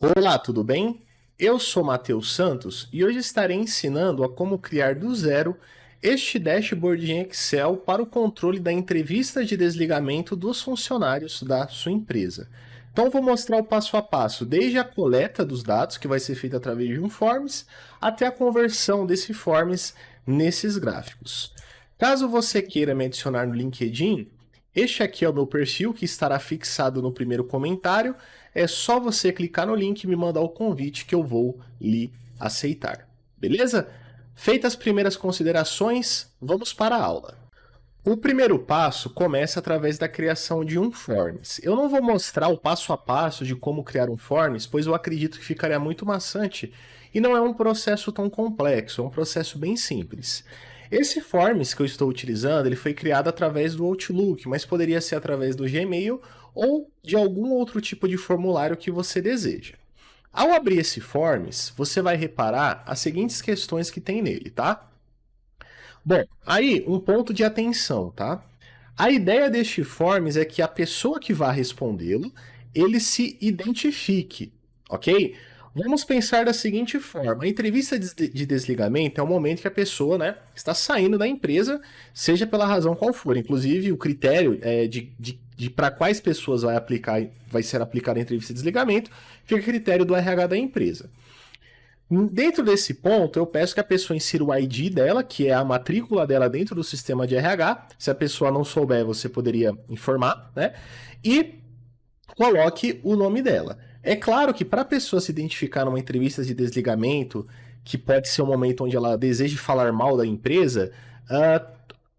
Olá, tudo bem? Eu sou Matheus Santos e hoje estarei ensinando a como criar do zero este dashboard em Excel para o controle da entrevista de desligamento dos funcionários da sua empresa. Então, vou mostrar o passo a passo, desde a coleta dos dados, que vai ser feita através de um forms, até a conversão desse forms nesses gráficos. Caso você queira me adicionar no LinkedIn, este aqui é o meu perfil que estará fixado no primeiro comentário. É só você clicar no link e me mandar o convite que eu vou lhe aceitar. Beleza? Feitas as primeiras considerações, vamos para a aula. O primeiro passo começa através da criação de um forms. Eu não vou mostrar o passo a passo de como criar um forms, pois eu acredito que ficaria muito maçante e não é um processo tão complexo, é um processo bem simples. Esse forms que eu estou utilizando, ele foi criado através do Outlook, mas poderia ser através do Gmail ou de algum outro tipo de formulário que você deseja. Ao abrir esse forms, você vai reparar as seguintes questões que tem nele, tá? Bom, aí um ponto de atenção, tá? A ideia deste forms é que a pessoa que vai respondê-lo, ele se identifique, ok? Vamos pensar da seguinte forma: a entrevista de desligamento é o momento que a pessoa, né, está saindo da empresa, seja pela razão qual for. Inclusive, o critério de para quais pessoas vai ser aplicada a entrevista de desligamento fica a critério do RH da empresa. Dentro desse ponto, eu peço que a pessoa insira o ID dela, que é a matrícula dela dentro do sistema de RH. Se a pessoa não souber, você poderia informar, né? E coloque o nome dela. É claro que para a pessoa se identificar numa entrevista de desligamento, que pode ser um momento onde ela deseja falar mal da empresa,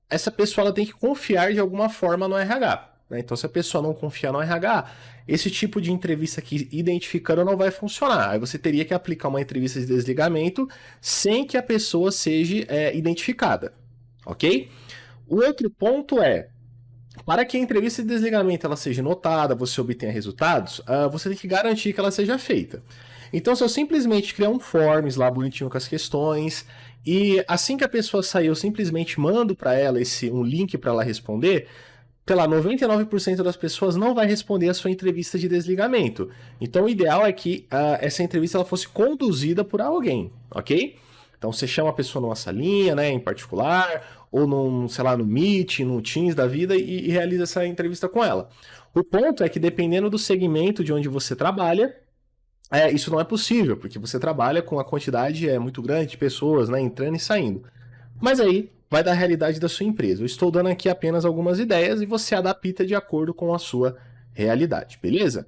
essa pessoa ela tem que confiar de alguma forma no RH. Né? Então, se a pessoa não confiar no RH, esse tipo de entrevista aqui identificando não vai funcionar. Aí você teria que aplicar uma entrevista de desligamento sem que a pessoa seja identificada. Ok? O outro ponto é, para que a entrevista de desligamento ela seja notada, você obtenha resultados, você tem que garantir que ela seja feita. Então, se eu simplesmente criar um forms lá bonitinho com as questões, e assim que a pessoa sair, eu simplesmente mando para ela um link para ela responder, sei lá, 99% das pessoas não vai responder a sua entrevista de desligamento. Então, o ideal é que essa entrevista ela fosse conduzida por alguém, ok? Então, você chama a pessoa numa salinha, né, em particular, ou num, sei lá, no Meet, no Teams da vida e realiza essa entrevista com ela. O ponto é que, dependendo do segmento de onde você trabalha, isso não é possível, porque você trabalha com a quantidade muito grande de pessoas, né, entrando e saindo. Mas aí vai da realidade da sua empresa. Eu estou dando aqui apenas algumas ideias e você adapta de acordo com a sua realidade, beleza?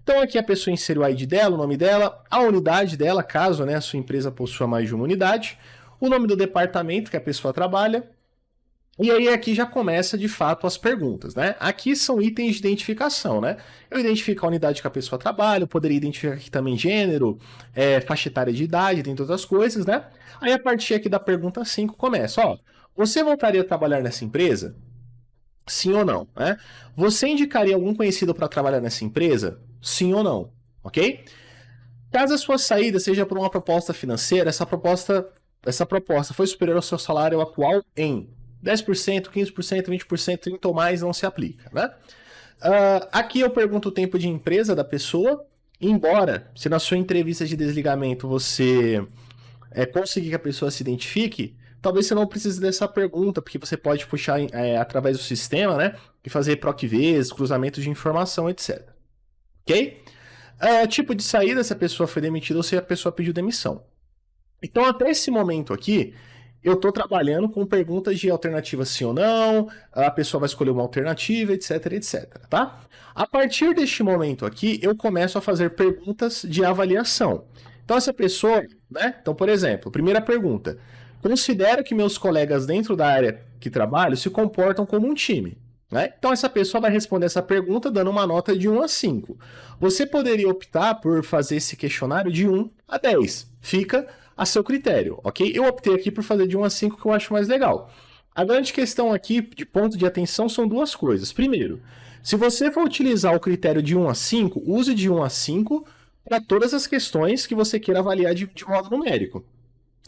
Então aqui a pessoa insere o ID dela, o nome dela, a unidade dela, caso, né, a sua empresa possua mais de uma unidade, o nome do departamento que a pessoa trabalha. E aí aqui já começa de fato as perguntas, né? Aqui são itens de identificação, né? Eu identifico a unidade que a pessoa trabalha, eu poderia identificar aqui também gênero, faixa etária de idade, dentre outras coisas, né? Aí a partir aqui da pergunta 5 começa, ó. Você voltaria a trabalhar nessa empresa? Sim ou não, né? Você indicaria algum conhecido para trabalhar nessa empresa? Sim ou não, ok? Caso a sua saída seja por uma proposta financeira, essa proposta foi superior ao seu salário atual em 10%, 15%, 20%, 30% ou mais, não se aplica, né? Aqui eu pergunto o tempo de empresa da pessoa, embora, se na sua entrevista de desligamento você conseguir que a pessoa se identifique, talvez você não precise dessa pergunta, porque você pode puxar através do sistema, né? E fazer PROC-Vs, cruzamentos de informação, etc. Ok? Tipo de saída, se a pessoa foi demitida ou se a pessoa pediu demissão. Então, até esse momento aqui, eu estou trabalhando com perguntas de alternativa sim ou não, a pessoa vai escolher uma alternativa, etc, etc, tá? A partir deste momento aqui, eu começo a fazer perguntas de avaliação. Então, essa pessoa, né? Então, por exemplo, primeira pergunta. Considero que meus colegas dentro da área que trabalho se comportam como um time. Né? Então, essa pessoa vai responder essa pergunta dando uma nota de 1 a 5. Você poderia optar por fazer esse questionário de 1 a 10. Fica a seu critério, ok? Eu optei aqui por fazer de 1 a 5, que eu acho mais legal. A grande questão aqui, de ponto de atenção, são duas coisas. Primeiro, se você for utilizar o critério de 1 a 5, use de 1 a 5 para todas as questões que você queira avaliar de modo numérico.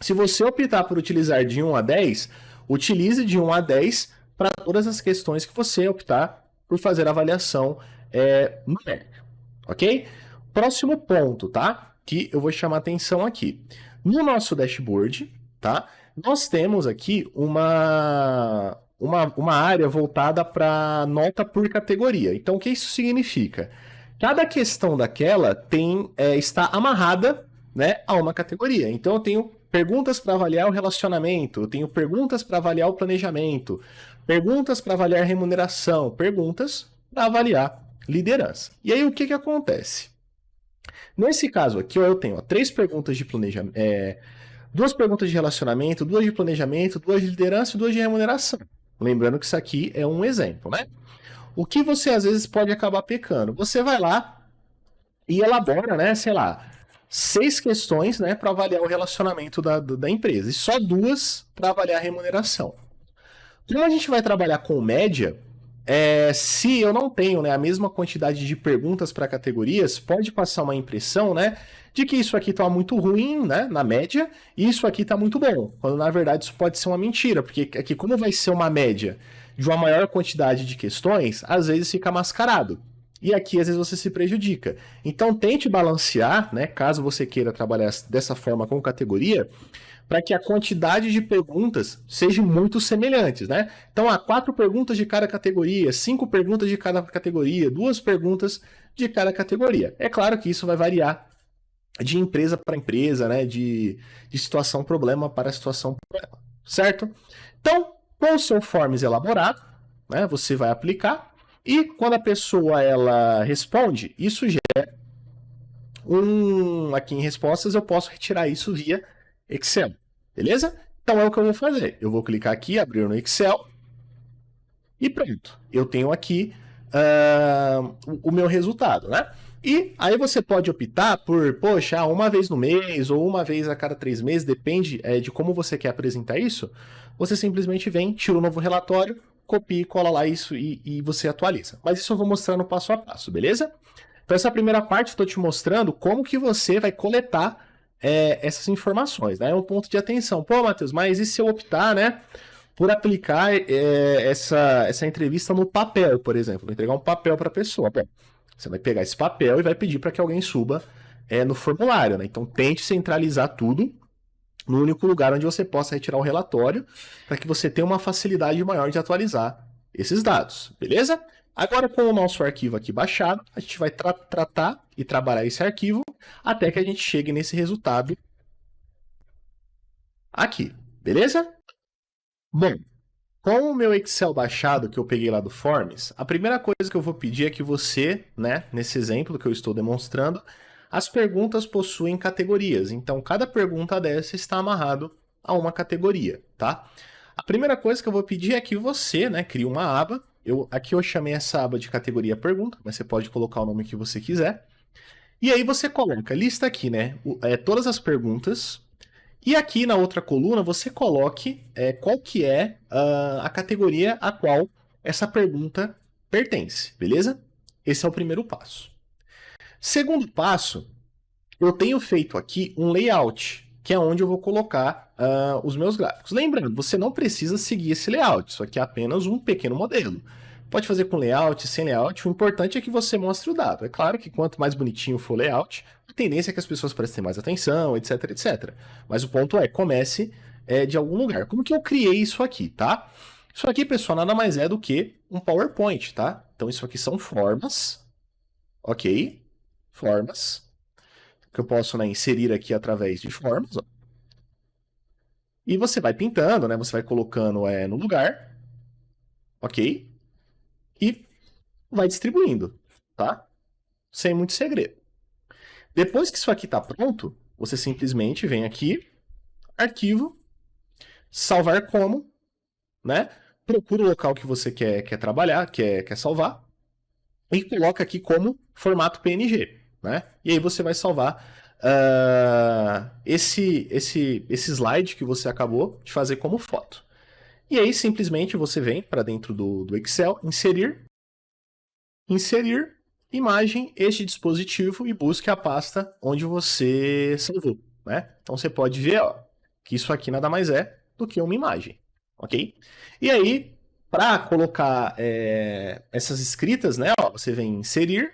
Se você optar por utilizar de 1 a 10, utilize de 1 a 10 para todas as questões que você optar por fazer avaliação numérica, ok? Próximo ponto, tá? Que eu vou chamar atenção aqui. No nosso dashboard, tá? Nós temos aqui uma área voltada para nota por categoria. Então, o que isso significa? Cada questão daquela está amarrada, né, a uma categoria. Então, eu tenho perguntas para avaliar o relacionamento, eu tenho perguntas para avaliar o planejamento, perguntas para avaliar remuneração, perguntas para avaliar liderança. E aí, o que acontece? Nesse caso aqui, eu tenho 3 perguntas de planejamento, 2 perguntas de relacionamento, 2 de planejamento, 2 de liderança e 2 de remuneração. Lembrando que isso aqui é um exemplo, né? O que você às vezes pode acabar pecando? Você vai lá e elabora, né, sei lá, 6 questões, né, para avaliar o relacionamento da empresa e só 2 para avaliar a remuneração. Como a gente vai trabalhar com média, se eu não tenho, né, a mesma quantidade de perguntas para categorias, pode passar uma impressão, né, de que isso aqui está muito ruim, né, na média, e isso aqui está muito bom, quando na verdade isso pode ser uma mentira, porque aqui como vai ser uma média de uma maior quantidade de questões, às vezes fica mascarado. E aqui às vezes você se prejudica. Então tente balancear, né, caso você queira trabalhar dessa forma com categoria, para que a quantidade de perguntas seja muito semelhantes, né? Então, há 4 perguntas de cada categoria, 5 perguntas de cada categoria, 2 perguntas de cada categoria. É claro que isso vai variar de empresa para empresa, né? De situação problema para situação problema, certo? Então, com o seu forms elaborado, né? Você vai aplicar e quando a pessoa ela responde, isso gera aqui em respostas, eu posso retirar isso via Excel, beleza? Então é o que eu vou fazer. Eu vou clicar aqui, abrir no Excel e pronto. Eu tenho aqui o meu resultado, né? E aí você pode optar por, poxa, uma vez no mês ou uma vez a cada 3 meses, depende de como você quer apresentar isso. Você simplesmente vem, tira um novo relatório, copia e cola lá isso e você atualiza. Mas isso eu vou mostrar no passo a passo, beleza? Então essa primeira parte eu estou te mostrando como que você vai coletar essas informações, né? É um ponto de atenção. Pô, Matheus, mas e se eu optar, né, por aplicar essa entrevista no papel, por exemplo? Vou entregar um papel para a pessoa. Bom, você vai pegar esse papel e vai pedir para que alguém suba no formulário, né? Então tente centralizar tudo no único lugar onde você possa retirar o relatório para que você tenha uma facilidade maior de atualizar esses dados, beleza? Agora, com o nosso arquivo aqui baixado, a gente vai tratar e trabalhar esse arquivo até que a gente chegue nesse resultado aqui, beleza? Bom, com o meu Excel baixado que eu peguei lá do Forms, a primeira coisa que eu vou pedir é que você, né, nesse exemplo que eu estou demonstrando, as perguntas possuem categorias. Então, cada pergunta dessa está amarrado a uma categoria, tá? A primeira coisa que eu vou pedir é que você, né, crie uma aba. Aqui eu chamei essa aba de categoria pergunta, mas você pode colocar o nome que você quiser. E aí você coloca, lista aqui, né, todas as perguntas. E aqui na outra coluna você coloque qual que é a categoria a qual essa pergunta pertence, beleza? Esse é o primeiro passo. Segundo passo, eu tenho feito aqui um layout, que é onde eu vou colocar os meus gráficos. Lembrando, você não precisa seguir esse layout, isso aqui é apenas um pequeno modelo. Pode fazer com layout, sem layout, o importante é que você mostre o dado. É claro que quanto mais bonitinho for o layout, a tendência é que as pessoas prestem mais atenção, etc, etc. Mas o ponto é, comece de algum lugar. Como que eu criei isso aqui, tá? Isso aqui, pessoal, nada mais é do que um PowerPoint, tá? Então isso aqui são formas, ok? Formas, que eu posso, né, inserir aqui através de formas, ó. E você vai pintando, né? Você vai colocando no lugar, ok? E vai distribuindo, tá? Sem muito segredo. Depois que isso aqui está pronto, você simplesmente vem aqui, arquivo, salvar como, né? Procura o local que você quer trabalhar, quer salvar, e coloca aqui como formato PNG, né? E aí você vai salvar esse slide que você acabou de fazer como foto. E aí simplesmente você vem para dentro do Excel, inserir imagem, este dispositivo e busque a pasta onde você salvou, né? Então você pode ver, ó, que isso aqui nada mais é do que uma imagem, ok? E aí, para colocar essas escritas, né? Ó, você vem inserir,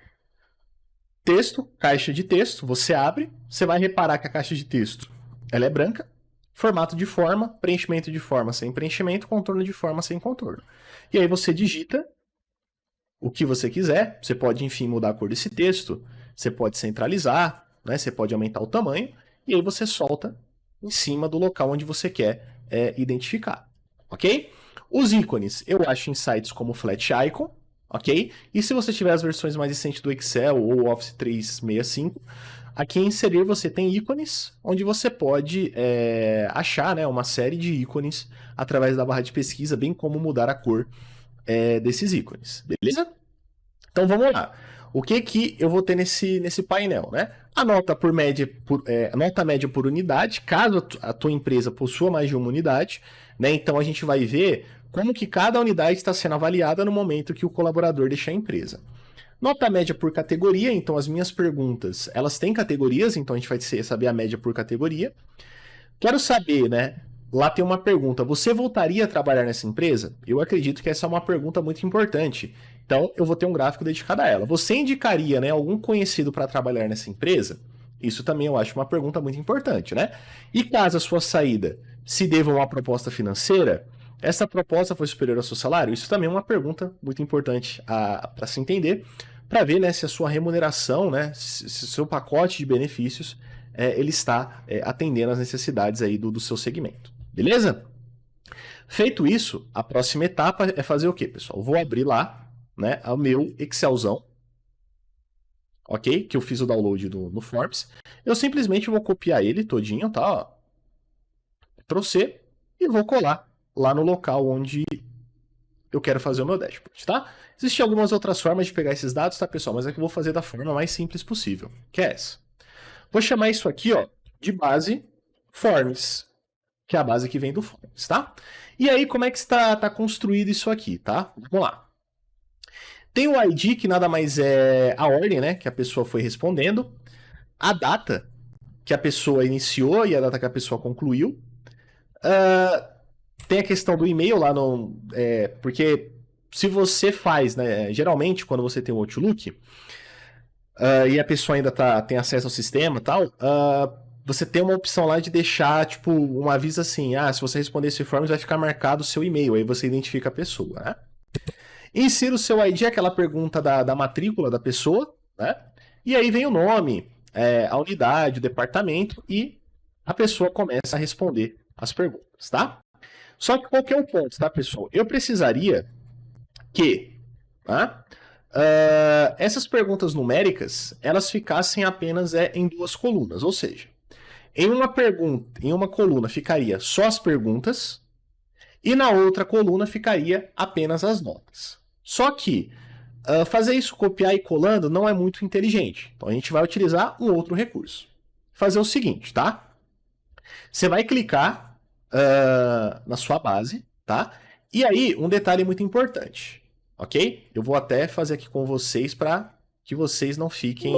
Texto, caixa de texto, você abre, você vai reparar que a caixa de texto ela é branca, formato de forma, preenchimento de forma sem preenchimento, contorno de forma sem contorno. E aí você digita o que você quiser, você pode, enfim, mudar a cor desse texto, você pode centralizar, né? Você pode aumentar o tamanho, e aí você solta em cima do local onde você quer identificar, ok? Os ícones, eu acho em sites como Flat Icon, ok? E se você tiver as versões mais recentes do Excel ou Office 365, aqui em inserir você tem ícones, onde você pode achar, né, uma série de ícones através da barra de pesquisa, bem como mudar a cor desses ícones, beleza? Então vamos lá. O que que eu vou ter nesse painel, né? A nota por média, a nota média por unidade, caso a tua empresa possua mais de uma unidade, né? Então a gente vai ver como que cada unidade está sendo avaliada no momento que o colaborador deixar a empresa. Nota média por categoria, então as minhas perguntas, elas têm categorias, então a gente vai saber a média por categoria. Quero saber, né? Lá tem uma pergunta: você voltaria a trabalhar nessa empresa? Eu acredito que essa é uma pergunta muito importante. Então, eu vou ter um gráfico dedicado a ela. Você indicaria, né, algum conhecido para trabalhar nessa empresa? Isso também eu acho uma pergunta muito importante, né? E caso a sua saída se deva a uma proposta financeira, essa proposta foi superior ao seu salário? Isso também é uma pergunta muito importante para se entender, para ver, né, se a sua remuneração, né, se o seu pacote de benefícios ele está atendendo às necessidades aí do seu segmento. Beleza? Feito isso, a próxima etapa é fazer o quê, pessoal? Vou abrir lá, né, o meu Excelzão, ok? Que eu fiz o download no Forms. Eu simplesmente vou copiar ele todinho, tá? Ó. Trouxe e vou colar lá no local onde eu quero fazer o meu dashboard, tá? Existem algumas outras formas de pegar esses dados, tá, pessoal? Mas é que eu vou fazer da forma mais simples possível, que é essa. Vou chamar isso aqui, ó, de base Forms, que é a base que vem do Forms, tá? E aí, como é que está construído isso aqui, tá? Vamos lá. Tem o ID, que nada mais é a ordem, né, que a pessoa foi respondendo, a data que a pessoa iniciou e a data que a pessoa concluiu. Tem a questão do e-mail lá no... porque se você faz, né, geralmente, quando você tem o Outlook, e a pessoa ainda tem acesso ao sistema e tal, você tem uma opção lá de deixar, tipo, um aviso assim, se você responder esse forms, vai ficar marcado o seu e-mail, aí você identifica a pessoa, né? Insira o seu ID, aquela pergunta da matrícula da pessoa, né? E aí vem o nome, a unidade, o departamento, e a pessoa começa a responder as perguntas, tá? Só que qual que é o ponto, tá, pessoal? Eu precisaria que essas perguntas numéricas, elas ficassem apenas em duas colunas, ou seja, em uma coluna ficaria só as perguntas e na outra coluna ficaria apenas as notas. Só que fazer isso copiar e colando não é muito inteligente. Então a gente vai utilizar um outro recurso. Fazer o seguinte, tá? Você vai clicar na sua base, tá? E aí, um detalhe muito importante, ok? Eu vou até fazer aqui com vocês para que vocês não fiquem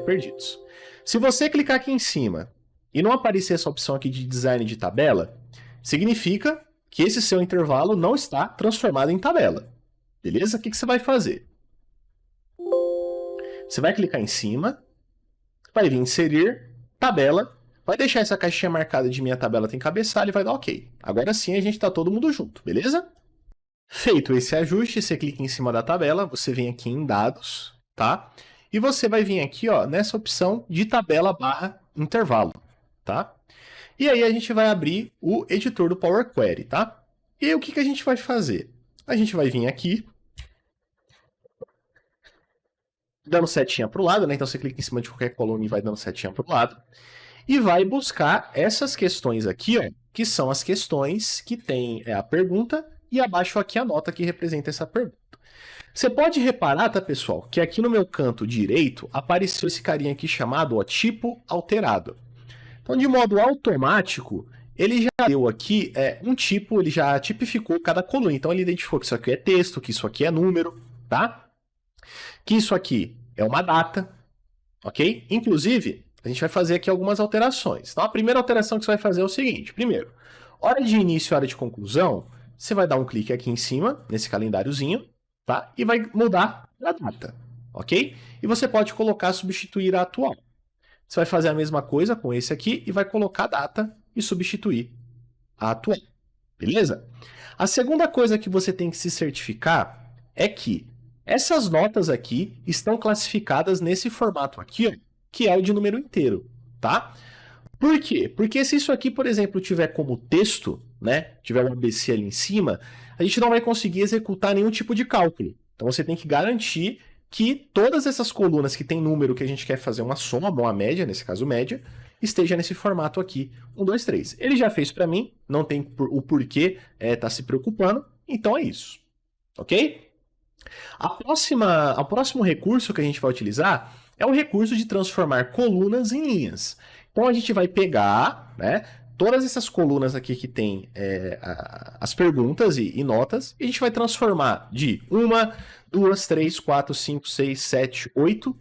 perdidos. Se você clicar aqui em cima e não aparecer essa opção aqui de design de tabela, significa que esse seu intervalo não está transformado em tabela. Beleza? O que você vai fazer? Você vai clicar em cima, vai vir inserir, tabela, vai deixar essa caixinha marcada de minha tabela tem cabeçalho e vai dar OK. Agora sim a gente está todo mundo junto, beleza? Feito esse ajuste, você clica em cima da tabela, você vem aqui em dados, tá? E você vai vir aqui, ó, nessa opção de tabela barra intervalo, tá? E aí a gente vai abrir o editor do Power Query, tá? E aí o que a gente vai fazer? A gente vai vir aqui, dando setinha para o lado, né? Então você clica em cima de qualquer coluna e vai dando setinha para o lado. E vai buscar essas questões aqui, ó, que são as questões que tem a pergunta e abaixo aqui a nota que representa essa pergunta. Você pode reparar, tá, pessoal, que aqui no meu canto direito apareceu esse carinha aqui chamado, ó, tipo alterado. Então, de modo automático, ele já deu aqui um tipo, ele já tipificou cada coluna. Então, ele identificou que isso aqui é texto, que isso aqui é número, tá? Que isso aqui é uma data, ok? Inclusive, a gente vai fazer aqui algumas alterações. Então, a primeira alteração que você vai fazer é o seguinte. Primeiro, hora de início e hora de conclusão, você vai dar um clique aqui em cima, nesse calendáriozinho, tá? E vai mudar a data, ok? E você pode colocar substituir a atual. Você vai fazer a mesma coisa com esse aqui e vai colocar a data e substituir a atual, beleza? A segunda coisa que você tem que se certificar é que essas notas aqui estão classificadas nesse formato aqui, ó, que é o de número inteiro, tá? Por quê? Porque se isso aqui, por exemplo, tiver como texto, né, tiver um ABC ali em cima, a gente não vai conseguir executar nenhum tipo de cálculo. Então você tem que garantir que todas essas colunas que tem número que a gente quer fazer uma soma, uma média, nesse caso média, esteja nesse formato aqui, 1, 2, 3. Ele já fez para mim, não tem o porquê tá se preocupando, então é isso, ok? O próximo recurso que a gente vai utilizar é o recurso de transformar colunas em linhas. Então a gente vai pegar, né, todas essas colunas aqui que tem as perguntas e notas, e a gente vai transformar de 1, 2, 3, 4, 5, 6, 7, 8,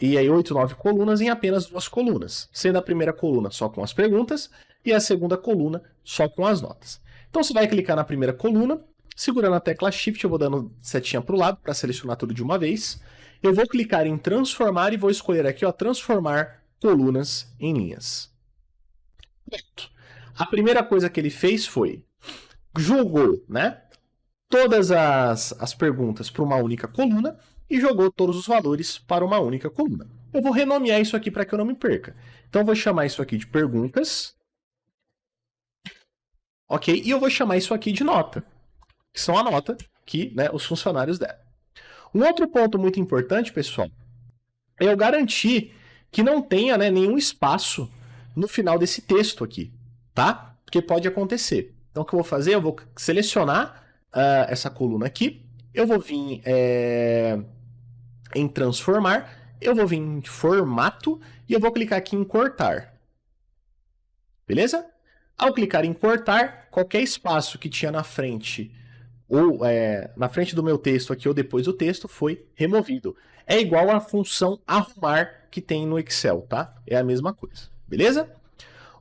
e aí 8, 9 colunas em apenas 2 colunas, sendo a primeira coluna só com as perguntas e a segunda coluna só com as notas. Então você vai clicar na primeira coluna, segurando a tecla Shift, eu vou dando setinha para o lado para selecionar tudo de uma vez. Eu vou clicar em transformar e vou escolher aqui, ó, transformar colunas em linhas. Pronto. A primeira coisa que ele fez foi jogou, né, todas as perguntas para uma única coluna e jogou todos os valores para uma única coluna. Eu vou renomear isso aqui para que eu não me perca. Então eu vou chamar isso aqui de perguntas. Ok? E eu vou chamar isso aqui de nota, que são a nota que, né, os funcionários deram. Um outro ponto muito importante, pessoal, é eu garantir que não tenha, né, nenhum espaço no final desse texto aqui, tá? Porque pode acontecer. Então o que eu vou fazer? Eu vou selecionar essa coluna aqui, eu vou vir em transformar, eu vou vir em formato e eu vou clicar aqui em cortar. Beleza? Ao clicar em cortar, qualquer espaço que tinha na frente ou na frente do meu texto aqui ou depois do texto foi removido. É igual à função arrumar que tem no Excel, tá? É a mesma coisa, beleza?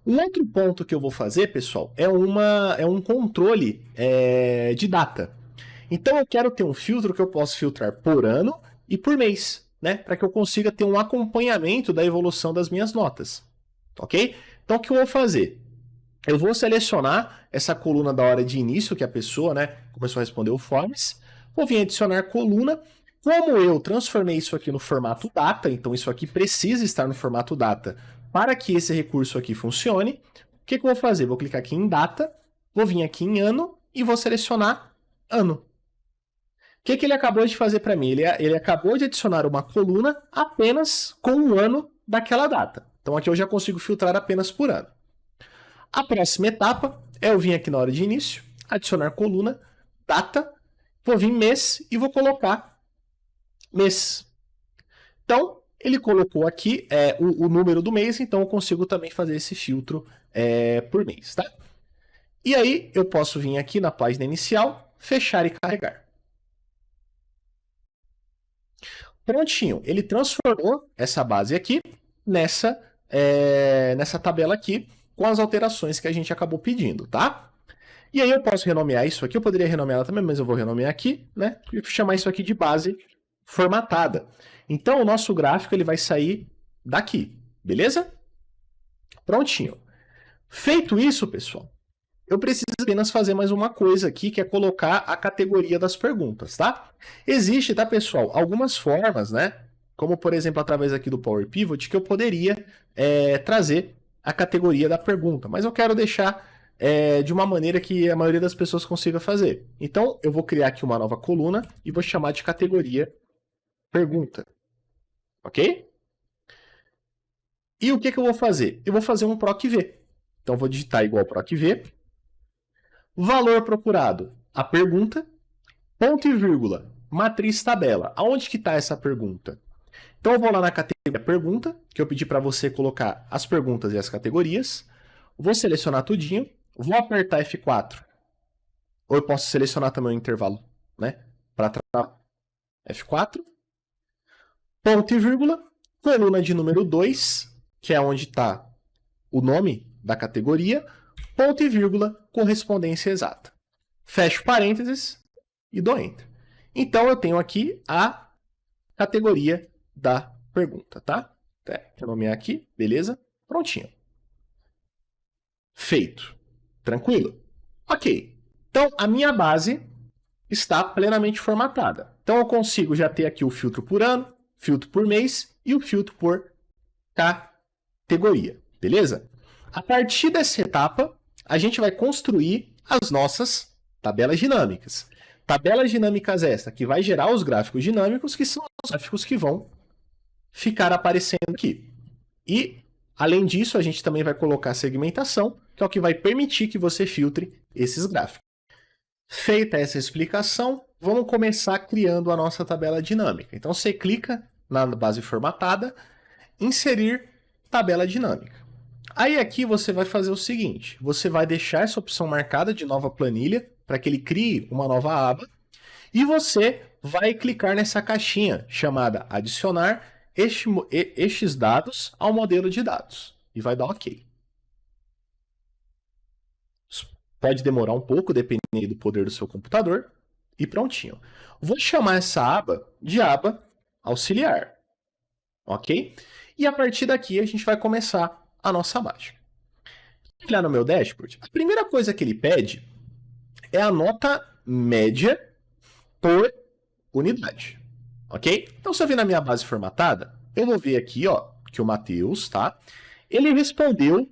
Um outro ponto que eu vou fazer, pessoal, é um controle de data. Então eu quero ter um filtro que eu possa filtrar por ano e por mês, né? Para que eu consiga ter um acompanhamento da evolução das minhas notas, ok? Então o que eu vou fazer? Eu vou selecionar essa coluna da hora de início, que a pessoa, né, começou a responder o forms. Vou vir adicionar coluna. Como eu transformei isso aqui no formato data, então isso aqui precisa estar no formato data para que esse recurso aqui funcione, o que eu vou fazer? Vou clicar aqui em data, vou vir aqui em ano e vou selecionar ano. O que ele acabou de fazer para mim? Ele acabou de adicionar uma coluna apenas com o ano daquela data. Então aqui eu já consigo filtrar apenas por ano. A próxima etapa é eu vir aqui na hora de início, adicionar coluna, data, vou vir mês e vou colocar mês. Então, ele colocou aqui o número do mês, então eu consigo também fazer esse filtro por mês, tá? E aí, eu posso vir aqui na página inicial, fechar e carregar. Prontinho, ele transformou essa base aqui nessa tabela aqui, com as alterações que a gente acabou pedindo, tá? E aí eu posso renomear isso aqui, eu poderia renomear ela também, mas eu vou renomear aqui, né? E chamar isso aqui de base formatada. Então o nosso gráfico ele vai sair daqui, beleza? Prontinho. Feito isso, pessoal, eu preciso apenas fazer mais uma coisa aqui, que é colocar a categoria das perguntas, tá? Existe, tá, pessoal, algumas formas, né? Como, por exemplo, através aqui do Power Pivot, que eu poderia trazer a categoria da pergunta, mas eu quero deixar de uma maneira que a maioria das pessoas consiga fazer. Então, eu vou criar aqui uma nova coluna e vou chamar de categoria pergunta. Ok? E o que eu vou fazer? Eu vou fazer um PROC-V. Então, vou digitar igual PROC-V. Valor procurado, a pergunta, ponto e vírgula, matriz tabela. Aonde que está essa pergunta? Então eu vou lá na categoria pergunta, que eu pedi para você colocar as perguntas e as categorias. Vou selecionar tudinho, vou apertar F4. Ou eu posso selecionar também o intervalo, né? Para tratar F4. Ponto e vírgula, coluna de número 2, que é onde está o nome da categoria, ponto e vírgula, correspondência exata. Fecho parênteses e dou Enter. Então eu tenho aqui a categoria da pergunta, tá? Vou nomear aqui, beleza? Prontinho. Feito. Tranquilo? Ok. Então, a minha base está plenamente formatada. Então, eu consigo já ter aqui o filtro por ano, filtro por mês e o filtro por categoria, beleza? A partir dessa etapa, a gente vai construir as nossas tabelas dinâmicas. Tabelas dinâmicas essa que vai gerar os gráficos dinâmicos, que são os gráficos que vão ficar aparecendo aqui. E, além disso, a gente também vai colocar segmentação, que é o que vai permitir que você filtre esses gráficos. Feita essa explicação, vamos começar criando a nossa tabela dinâmica. Então, você clica na base formatada, inserir tabela dinâmica. Aí aqui você vai fazer o seguinte, você vai deixar essa opção marcada de nova planilha, para que ele crie uma nova aba, e você vai clicar nessa caixinha chamada adicionar estes dados ao modelo de dados, e vai dar OK. Pode demorar um pouco, dependendo do poder do seu computador, e prontinho. Vou chamar essa aba de aba auxiliar, ok? E a partir daqui a gente vai começar a nossa mágica. Vou olhar no meu dashboard. A primeira coisa que ele pede é a nota média por unidade, ok? Então, se eu vir na minha base formatada, eu vou ver aqui, ó, que o Matheus, tá? Ele respondeu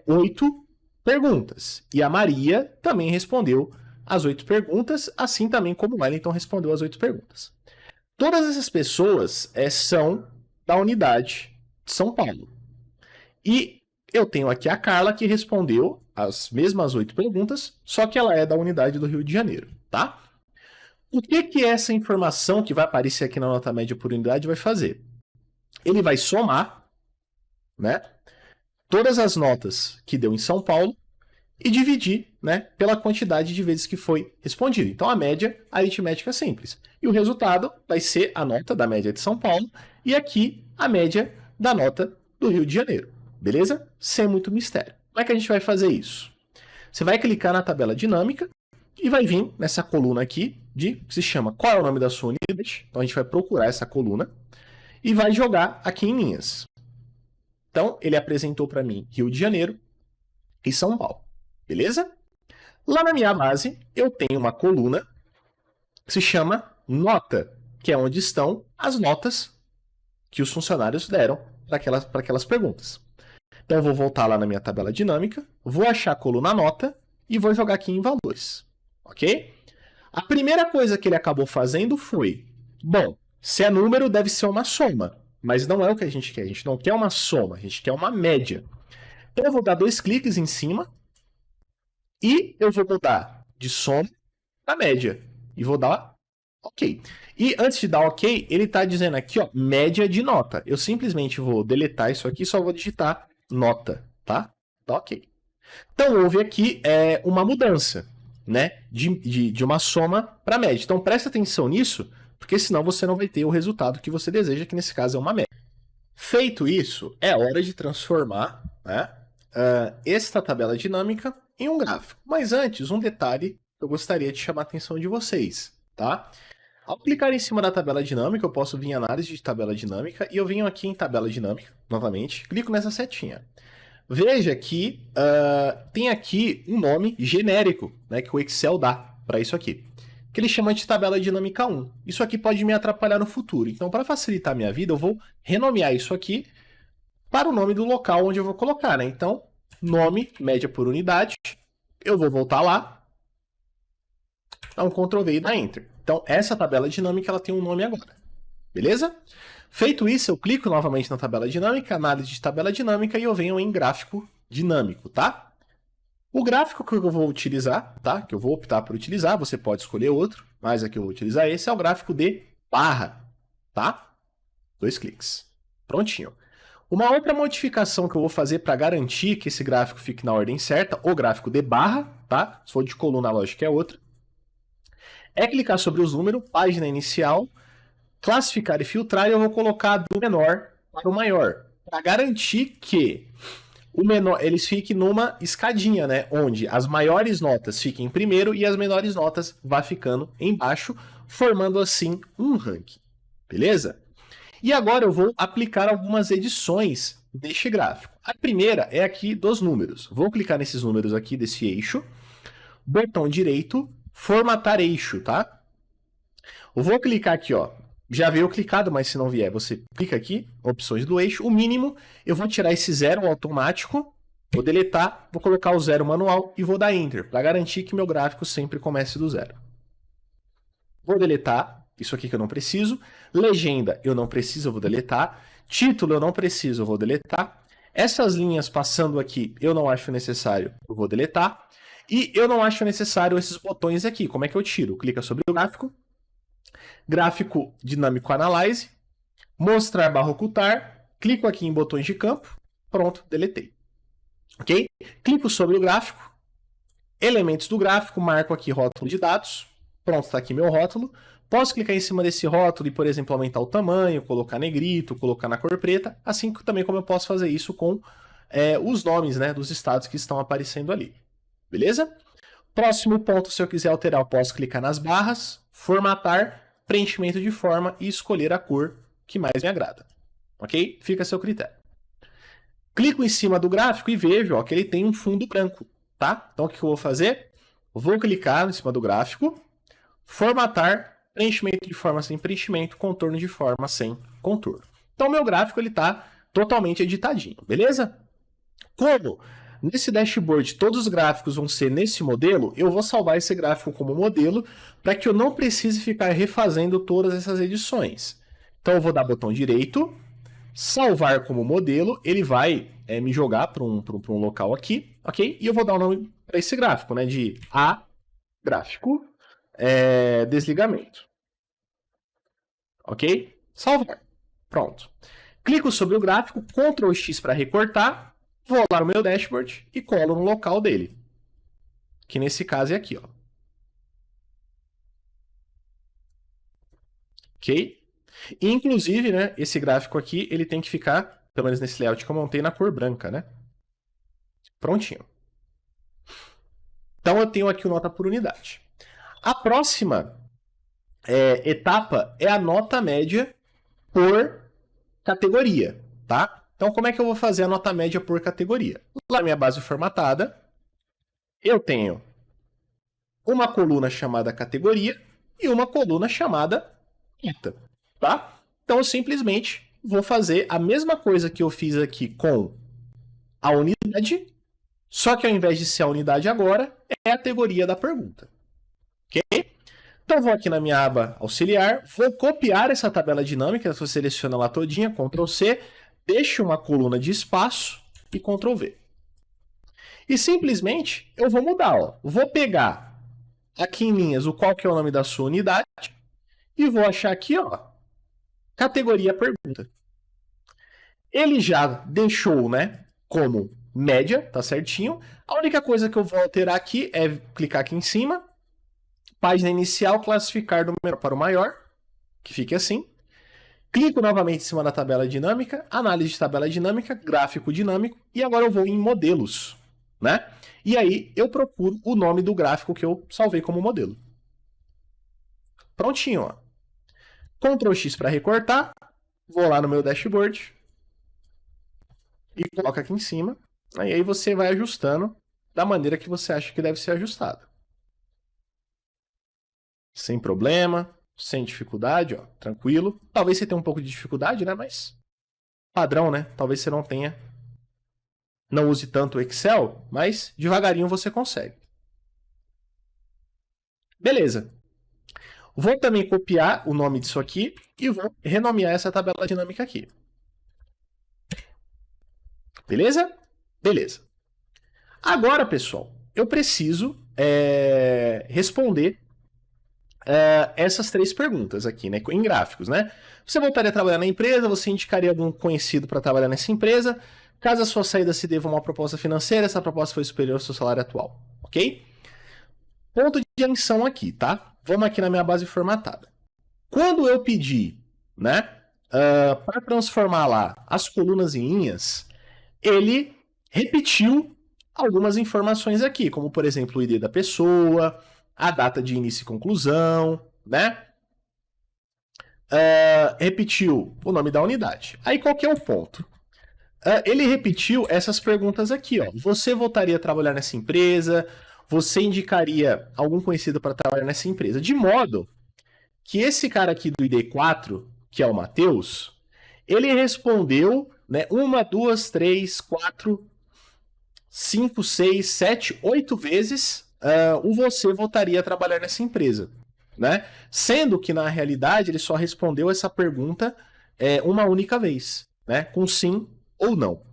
8 perguntas. E a Maria também respondeu as 8 perguntas, assim também como o Wellington respondeu as 8 perguntas. Todas essas pessoas são da unidade de São Paulo. E eu tenho aqui a Carla, que respondeu as mesmas 8 perguntas, só que ela é da unidade do Rio de Janeiro, tá? O que essa informação que vai aparecer aqui na nota média por unidade vai fazer? Ele vai somar, né, todas as notas que deu em São Paulo e dividir, né, pela quantidade de vezes que foi respondido. Então, a média aritmética simples. E o resultado vai ser a nota da média de São Paulo e aqui a média da nota do Rio de Janeiro. Beleza? Sem muito mistério. Como é que a gente vai fazer isso? Você vai clicar na tabela dinâmica e vai vir nessa coluna aqui que se chama qual é o nome da sua unidade. Então, a gente vai procurar essa coluna e vai jogar aqui em linhas. Então, ele apresentou para mim Rio de Janeiro e São Paulo. Beleza? Lá na minha base, eu tenho uma coluna que se chama nota, que é onde estão as notas que os funcionários deram para aquelas perguntas. Então, eu vou voltar lá na minha tabela dinâmica, vou achar a coluna nota e vou jogar aqui em valores. Ok? A primeira coisa que ele acabou fazendo foi, bom, se é número, deve ser uma soma. Mas não é o que a gente quer. A gente não quer uma soma, a gente quer uma média. Então, eu vou dar 2 cliques em cima e eu vou mudar de soma para média. E vou dar OK. E antes de dar OK, ele está dizendo aqui, ó, média de nota. Eu simplesmente vou deletar isso aqui e só vou digitar nota, tá? Dá OK. Então, houve aqui uma mudança, né, de uma soma para média. Então, presta atenção nisso, porque senão você não vai ter o resultado que você deseja, que nesse caso é uma média. Feito isso, é hora de transformar, né, esta tabela dinâmica em um gráfico. Mas antes, um detalhe que eu gostaria de chamar a atenção de vocês, tá? Ao clicar em cima da tabela dinâmica, eu posso vir em análise de tabela dinâmica e eu venho aqui em tabela dinâmica, novamente, clico nessa setinha. Veja que tem aqui um nome genérico, né, que o Excel dá para isso aqui, que ele chama de tabela dinâmica 1. Isso aqui pode me atrapalhar no futuro. Então, para facilitar a minha vida, eu vou renomear isso aqui para o nome do local onde eu vou colocar, né? Então, nome, média por unidade. Eu vou voltar lá, dar um Ctrl V e dar Enter. Então, essa tabela dinâmica ela tem um nome agora. Beleza? Feito isso, eu clico novamente na tabela dinâmica, análise de tabela dinâmica, e eu venho em gráfico dinâmico, tá? O gráfico que eu vou utilizar, tá? Que eu vou optar por utilizar, você pode escolher outro, mas aqui eu vou utilizar esse, é o gráfico de barra, tá? 2 cliques. Prontinho. Uma outra modificação que eu vou fazer para garantir que esse gráfico fique na ordem certa, o gráfico de barra, tá? Se for de coluna, a lógica é outra. É clicar sobre os números, página inicial, classificar e filtrar, e eu vou colocar do menor para o maior, para garantir que o menor, eles fiquem numa escadinha, né? Onde as maiores notas fiquem em primeiro e as menores notas vá ficando embaixo, formando assim um ranking. Beleza? E agora eu vou aplicar algumas edições deste gráfico. A primeira é aqui dos números. Vou clicar nesses números aqui desse eixo, botão direito, formatar eixo, tá? Eu vou clicar aqui, ó. Já veio clicado, mas se não vier, você clica aqui, opções do eixo. O mínimo, eu vou tirar esse zero automático, vou deletar, vou colocar o zero manual e vou dar Enter, para garantir que meu gráfico sempre comece do zero. Vou deletar isso aqui que eu não preciso. Legenda, eu não preciso, eu vou deletar. Título, eu não preciso, eu vou deletar. Essas linhas passando aqui, eu não acho necessário, eu vou deletar. E eu não acho necessário esses botões aqui. Como é que eu tiro? Clica sobre o gráfico. Gráfico dinâmico Analyze. Mostrar barra ocultar. Clico aqui em botões de campo. Pronto, deletei. Ok? Clico sobre o gráfico. Elementos do gráfico, marco aqui rótulo de dados. Pronto, está aqui meu rótulo. Posso clicar em cima desse rótulo e, por exemplo, aumentar o tamanho, colocar negrito, colocar na cor preta, assim também como eu posso fazer isso com os nomes, né, dos estados que estão aparecendo ali. Beleza? Próximo ponto, se eu quiser alterar, eu posso clicar nas barras, formatar, preenchimento de forma e escolher a cor que mais me agrada. Ok? Fica a seu critério. Clico em cima do gráfico e vejo ó, que ele tem um fundo branco. Tá? Então o que eu vou fazer? Eu vou clicar em cima do gráfico, formatar, preenchimento de forma sem preenchimento, contorno de forma sem contorno. Então, meu gráfico está totalmente editadinho, beleza? Como nesse dashboard todos os gráficos vão ser nesse modelo, eu vou salvar esse gráfico como modelo para que eu não precise ficar refazendo todas essas edições. Então, eu vou dar botão direito, salvar como modelo, ele vai me jogar para um local aqui, ok? E eu vou dar o nome para esse gráfico, né, de A gráfico desligamento. Ok? Salvar. Pronto. Clico sobre o gráfico, Ctrl X para recortar, vou lá no meu dashboard e colo no local dele. Que nesse caso é aqui, ó. Ok? E, inclusive, né, esse gráfico aqui, ele tem que ficar, pelo menos nesse layout que eu montei, na cor branca, né? Prontinho. Então, eu tenho aqui o nota por unidade. A próxima etapa é a nota média por categoria, tá? Então, como é que eu vou fazer a nota média por categoria? Lá na minha base formatada, eu tenho uma coluna chamada categoria e uma coluna chamada nota, tá? Então, eu simplesmente vou fazer a mesma coisa que eu fiz aqui com a unidade, só que ao invés de ser a unidade agora, é a categoria da pergunta. Ok? Então, vou aqui na minha aba auxiliar, vou copiar essa tabela dinâmica, você seleciona lá todinha, Ctrl C, deixo uma coluna de espaço e Ctrl V. E simplesmente eu vou mudar, ó. Vou pegar aqui em linhas o qual que é o nome da sua unidade e vou achar aqui, ó, categoria pergunta. Ele já deixou, né, como média, tá certinho. A única coisa que eu vou alterar aqui é clicar aqui em cima, página inicial, classificar do menor para o maior, que fique assim. Clico novamente em cima da tabela dinâmica, análise de tabela dinâmica, gráfico dinâmico, e agora eu vou em modelos, né? E aí eu procuro o nome do gráfico que eu salvei como modelo. Prontinho, ó. Ctrl X para recortar, vou lá no meu dashboard e coloco aqui em cima. E aí você vai ajustando da maneira que você acha que deve ser ajustado. Sem problema, sem dificuldade, ó, tranquilo. Talvez você tenha um pouco de dificuldade, né? Mas padrão, né? Talvez você não tenha. Não use tanto o Excel, mas devagarinho você consegue. Beleza. Vou também copiar o nome disso aqui e vou renomear essa tabela dinâmica aqui. Beleza? Beleza. Agora, pessoal, eu preciso responder essas três perguntas aqui, né, em gráficos, né? Você voltaria a trabalhar na empresa, você indicaria algum conhecido para trabalhar nessa empresa, caso a sua saída se deva a uma proposta financeira, essa proposta foi superior ao seu salário atual, ok? Ponto de atenção aqui, tá? Vamos aqui na minha base formatada. Quando eu pedir, né, para transformar lá as colunas em linhas, ele repetiu algumas informações aqui, como por exemplo o ID da pessoa, a data de início e conclusão, né? repetiu o nome da unidade. Aí qual que é o ponto? Ele repetiu essas perguntas aqui, ó. Você voltaria a trabalhar nessa empresa? Você indicaria algum conhecido para trabalhar nessa empresa? De modo que esse cara aqui do ID4, que é o Matheus, ele respondeu, né, 1, 2, 3, 4, 5, 6, 7, 8 vezes o você voltaria a trabalhar nessa empresa, né? Sendo que na realidade ele só respondeu essa pergunta uma única vez, né? Com sim ou não.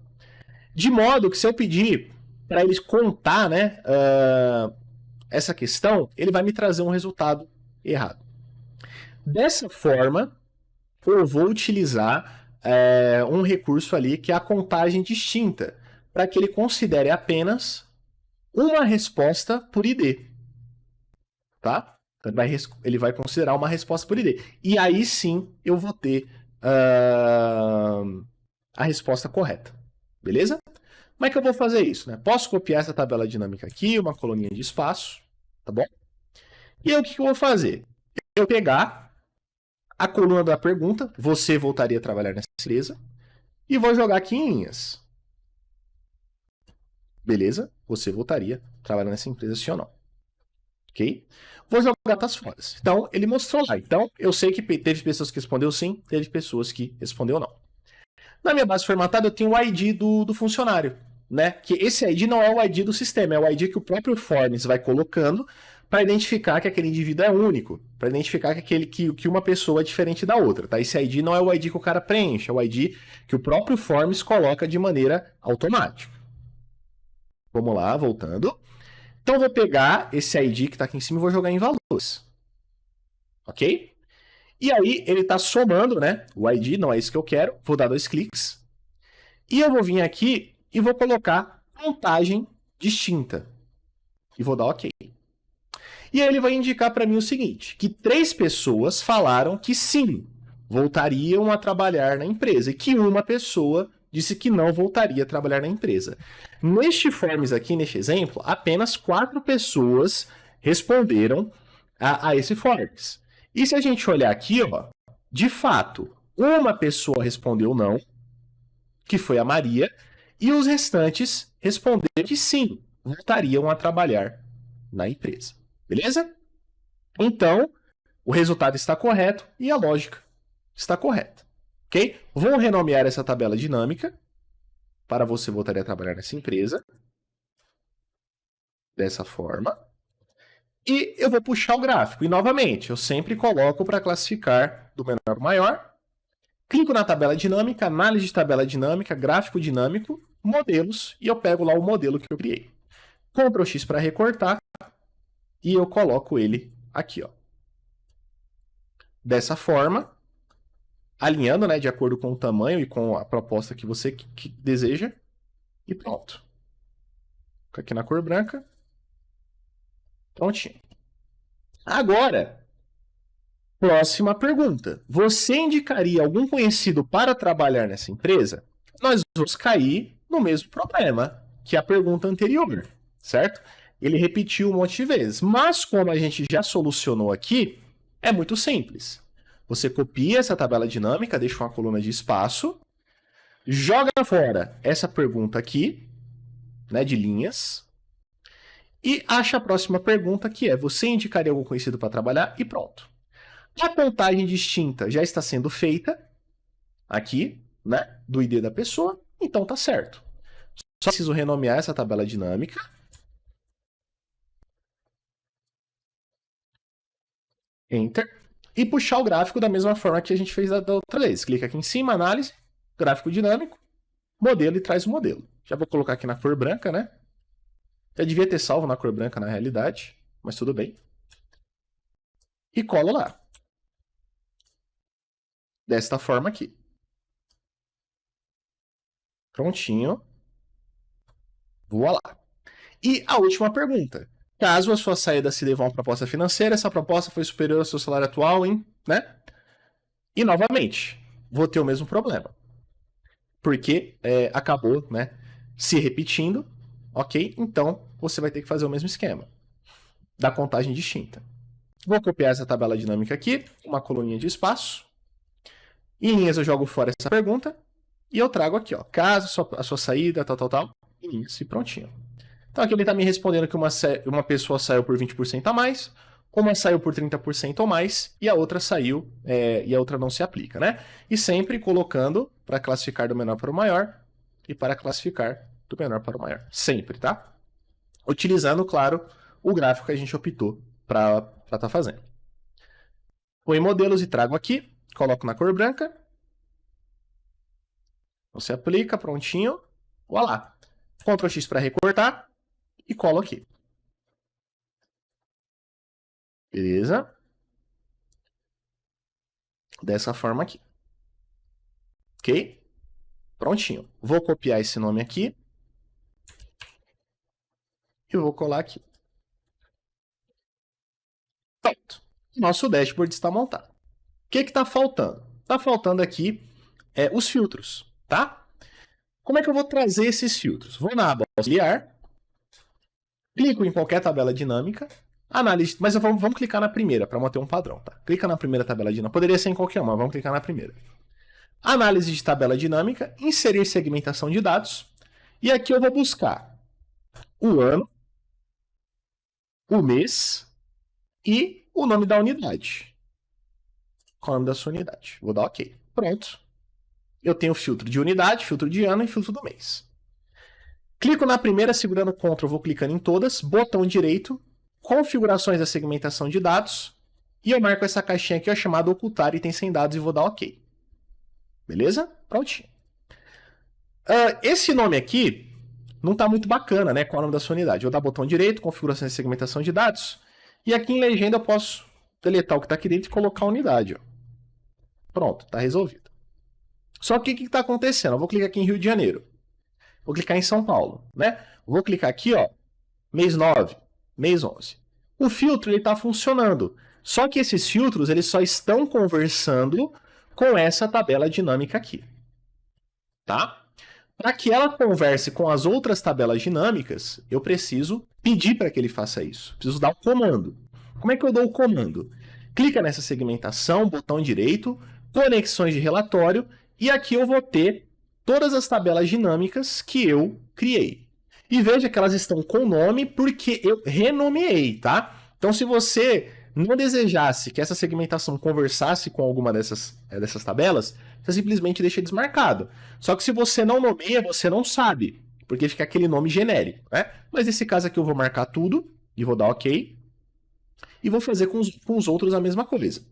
De modo que se eu pedir para eles contar, né, essa questão, ele vai me trazer um resultado errado. Dessa forma, eu vou utilizar um recurso ali que é a contagem distinta, para que ele considere apenas uma resposta por ID. Tá? Então, ele vai considerar uma resposta por ID. E aí sim eu vou ter a resposta correta. Beleza? Como é que eu vou fazer isso? Né? Posso copiar essa tabela dinâmica aqui, uma coluninha de espaço, tá bom? E aí o que eu vou fazer? Eu pegar a coluna da pergunta, você voltaria a trabalhar nessa empresa, e vou jogar aqui em linhas. Beleza? Você voltaria a trabalhar nessa empresa, sim ou não? Ok? Vou jogar datas fora. Então, ele mostrou lá. Então, eu sei que teve pessoas que respondeu sim, teve pessoas que respondeu não. Na minha base formatada, eu tenho o ID do funcionário, né? Que esse ID não é o ID do sistema, é o ID que o próprio Forms vai colocando para identificar que aquele indivíduo é único, para identificar que uma pessoa é diferente da outra, tá? Esse ID não é o ID que o cara preenche, é o ID que o próprio Forms coloca de maneira automática. Vamos lá, voltando. Então, eu vou pegar esse ID que está aqui em cima e vou jogar em valores. Ok? E aí, ele está somando, né? O ID, não é isso que eu quero. Vou dar 2 cliques. E eu vou vir aqui e vou colocar contagem distinta. E vou dar OK. E aí ele vai indicar para mim o seguinte, que 3 pessoas falaram que sim, voltariam a trabalhar na empresa. E que uma pessoa disse que não voltaria a trabalhar na empresa. Neste Forms aqui, neste exemplo, apenas 4 pessoas responderam a esse Forms. E se a gente olhar aqui, ó, de fato, uma pessoa respondeu não, que foi a Maria, e os restantes responderam que sim, voltariam a trabalhar na empresa. Beleza? Então, o resultado está correto e a lógica está correta. Ok? Vou renomear essa tabela dinâmica para você voltar a trabalhar nessa empresa. Dessa forma. E eu vou puxar o gráfico. E, novamente, eu sempre coloco para classificar do menor para o maior. Clico na tabela dinâmica, análise de tabela dinâmica, gráfico dinâmico, modelos, e eu pego lá o modelo que eu criei. Ctrl X para recortar e eu coloco ele aqui, ó. Dessa forma, alinhando, né, de acordo com o tamanho e com a proposta que você deseja. E pronto. Fica aqui na cor branca. Prontinho. Agora, próxima pergunta. Você indicaria algum conhecido para trabalhar nessa empresa? Nós vamos cair no mesmo problema que a pergunta anterior, certo? Ele repetiu um monte de vezes. Mas como a gente já solucionou aqui, é muito simples. Você copia essa tabela dinâmica, deixa uma coluna de espaço, joga fora essa pergunta aqui, né, de linhas, e acha a próxima pergunta, que é: você indicaria algum conhecido para trabalhar? E pronto. A contagem distinta já está sendo feita aqui, né, do ID da pessoa, então tá certo. Só preciso renomear essa tabela dinâmica. Enter. E puxar o gráfico da mesma forma que a gente fez da outra vez. Clica aqui em cima, análise, gráfico dinâmico, modelo e traz o modelo. Já vou colocar aqui na cor branca, né? Eu devia ter salvo na cor branca na realidade, mas tudo bem. E colo lá. Desta forma aqui. Prontinho. Voa lá. E a última pergunta. Caso a sua saída se deva a uma proposta financeira, essa proposta foi superior ao seu salário atual, hein? Né? E novamente, vou ter o mesmo problema. Porque acabou, né, se repetindo, ok? Então, você vai ter que fazer o mesmo esquema da contagem distinta. Vou copiar essa tabela dinâmica aqui, uma coluninha de espaço, Em linhas eu jogo fora essa pergunta e eu trago aqui, ó, caso a sua saída, tal, em linhas e prontinho. Então aqui ele está me respondendo que uma pessoa saiu por 20% a mais, uma saiu por 30% ou mais e a outra saiu e a outra não se aplica, né? E sempre colocando para classificar do menor para o maior e para classificar do menor para o maior. Sempre, tá? Utilizando, claro, o gráfico que a gente optou para estar fazendo. Vou em modelos e trago aqui, coloco na cor branca. Você aplica, prontinho. Voilá. Ctrl X para recortar e colo aqui. Beleza? Dessa forma aqui. Ok? Prontinho. Vou copiar esse nome aqui. E vou colar aqui. Pronto. Nosso dashboard está montado. O que está faltando? Está faltando aqui os filtros, tá? Como é que eu vou trazer esses filtros? Vou na aba auxiliar, clico em qualquer tabela dinâmica, análise, mas vamos clicar na primeira para manter um padrão, tá? Clica na primeira tabela dinâmica, poderia ser em qualquer uma, vamos clicar na primeira. Análise de tabela dinâmica, inserir segmentação de dados, e aqui eu vou buscar o ano, o mês e o nome da unidade. Qual é o nome da sua unidade? Vou dar OK. Pronto. Eu tenho filtro de unidade, filtro de ano e filtro do mês. Clico na primeira, segurando Ctrl, vou clicando em todas, botão direito, configurações da segmentação de dados, e eu marco essa caixinha aqui, ó, chamada ocultar itens sem dados, e vou dar OK. Beleza? Prontinho. Esse nome aqui não está muito bacana, né? Qual é o nome da sua unidade? Vou dar botão direito, configurações de segmentação de dados, e aqui em legenda eu posso deletar o que está aqui dentro e colocar a unidade. Ó. Pronto, está resolvido. Só que o que está acontecendo? Eu vou clicar aqui em Rio de Janeiro. Vou clicar em São Paulo, né? Vou clicar aqui, ó, mês 9, mês 11. O filtro está funcionando. Só que esses filtros eles só estão conversando com essa tabela dinâmica aqui. Tá? Para que ela converse com as outras tabelas dinâmicas, eu preciso pedir para que ele faça isso. Preciso dar o comando. Como é que eu dou o comando? Clica nessa segmentação, botão direito, conexões de relatório, e aqui eu vou ter todas as tabelas dinâmicas que eu criei. E veja que elas estão com nome porque eu renomeei, tá? Então, se você não desejasse que essa segmentação conversasse com alguma dessas tabelas, você simplesmente deixa desmarcado. Só que se você não nomeia, você não sabe, porque fica aquele nome genérico, né? Mas nesse caso aqui eu vou marcar tudo e vou dar OK. E vou fazer com os outros a mesma coisa.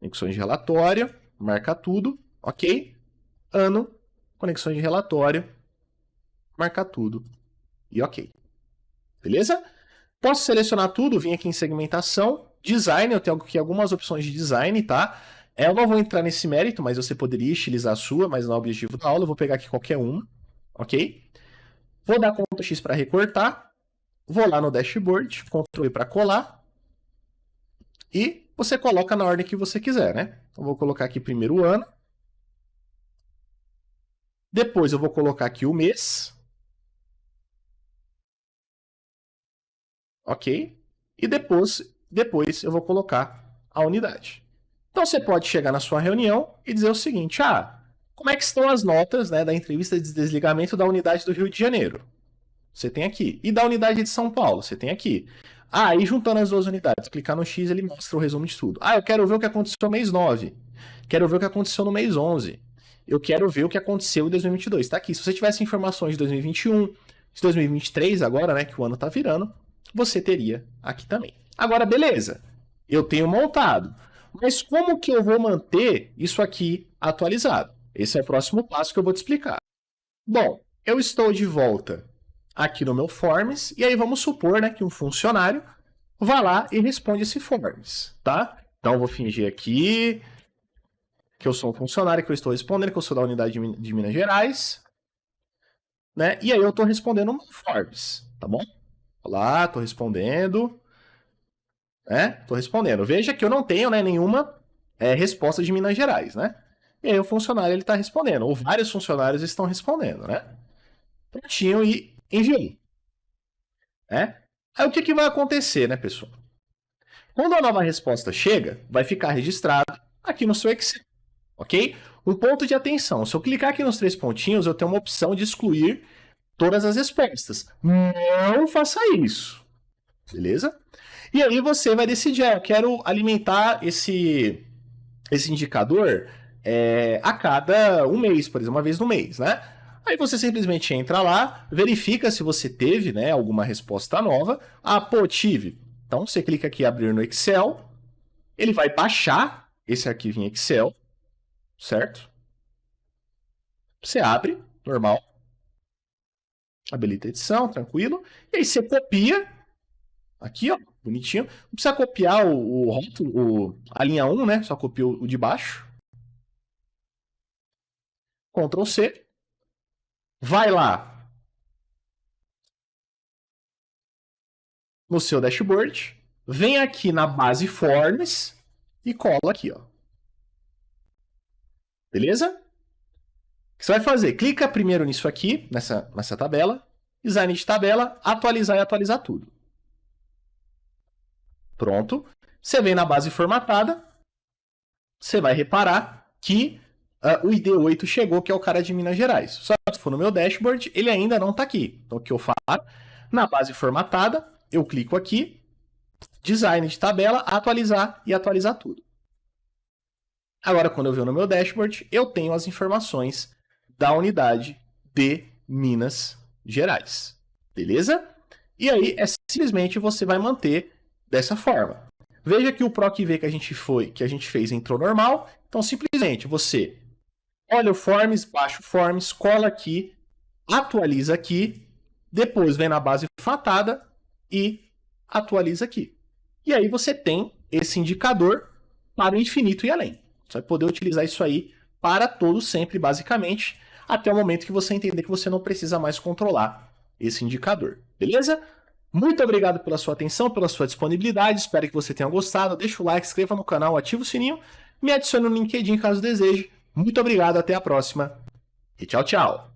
Conexões de relatório, marca tudo, OK. Ano, conexões de relatório, marca tudo e OK. Beleza? Posso selecionar tudo, vim aqui em segmentação, design, eu tenho aqui algumas opções de design, tá? Eu não vou entrar nesse mérito, mas você poderia estilizar a sua, mas não é o objetivo da aula, eu vou pegar aqui qualquer uma, ok? Vou dar Ctrl X para recortar, vou lá no dashboard, Ctrl E para colar, e você coloca na ordem que você quiser, né? Então vou colocar aqui primeiro o ano, depois eu vou colocar aqui o mês, ok? E depois eu vou colocar a unidade. Então você pode chegar na sua reunião e dizer o seguinte: como é que estão as notas, né, da entrevista de desligamento da unidade do Rio de Janeiro? Você tem aqui. E da unidade de São Paulo? Você tem aqui. E juntando as duas unidades, clicar no X, ele mostra o resumo de tudo. Eu quero ver o que aconteceu no mês 9. Quero ver o que aconteceu no mês 11. Eu quero ver o que aconteceu em 2022. Está aqui. Se você tivesse informações de 2021, de 2023 agora, né, que o ano está virando, você teria aqui também. Agora, beleza. Eu tenho montado. Mas como que eu vou manter isso aqui atualizado? Esse é o próximo passo que eu vou te explicar. Bom, eu estou de volta aqui no meu Forms, e aí vamos supor, né, que um funcionário vá lá e responde esse Forms, tá? Então eu vou fingir aqui que eu sou um funcionário, que eu estou respondendo, que eu sou da unidade de Minas Gerais, né? E aí eu estou respondendo um Forms, tá bom? Olá, estou respondendo, né? Estou respondendo. Veja que eu não tenho, né, nenhuma resposta de Minas Gerais, né? E aí o funcionário ele está respondendo, ou vários funcionários estão respondendo, né? Prontinho e enviou. Aí o que vai acontecer, né, pessoal? Quando a nova resposta chega, vai ficar registrado aqui no seu Excel. ok? Um ponto de atenção, se eu clicar aqui nos 3 pontinhos, eu tenho uma opção de excluir todas as respostas. Não faça isso, beleza? E aí você vai decidir, eu quero alimentar esse indicador a cada um mês, por exemplo, uma vez no mês, né? Aí você simplesmente entra lá, verifica se você teve, né, alguma resposta nova. Ah, pô, tive. Então você clica aqui em abrir no Excel, ele vai baixar esse arquivo em Excel, certo? Você abre, normal, habilita a edição, tranquilo, e aí você copia, aqui ó, bonitinho, não precisa copiar o rótulo, a linha 1, né, só copia o de baixo, Ctrl C, vai lá no seu dashboard, vem aqui na base Forms e cola aqui, ó. Beleza? O que você vai fazer? Clica primeiro nisso aqui, nessa tabela, design de tabela, atualizar e atualizar tudo. Pronto. Você vem na base formatada, você vai reparar que o ID8 chegou, que é o cara de Minas Gerais. Só que se for no meu dashboard, ele ainda não está aqui. Então o que eu faço? Na base formatada, eu clico aqui, design de tabela, atualizar e atualizar tudo. Agora, quando eu venho no meu dashboard, eu tenho as informações da unidade de Minas Gerais. Beleza? E aí, simplesmente você vai manter dessa forma. Veja que o PROC-V que a gente fez entrou normal. Então, simplesmente, você olha o Forms, baixa o Forms, cola aqui, atualiza aqui, depois vem na base formatada e atualiza aqui. E aí você tem esse indicador para o infinito e além. Você vai poder utilizar isso aí para todo sempre, basicamente, até o momento que você entender que você não precisa mais controlar esse indicador. Beleza? Muito obrigado pela sua atenção, pela sua disponibilidade. Espero que você tenha gostado. Deixa o like, inscreva no canal, ativa o sininho. Me adicione no LinkedIn caso deseje. Muito obrigado, até a próxima. E tchau, tchau.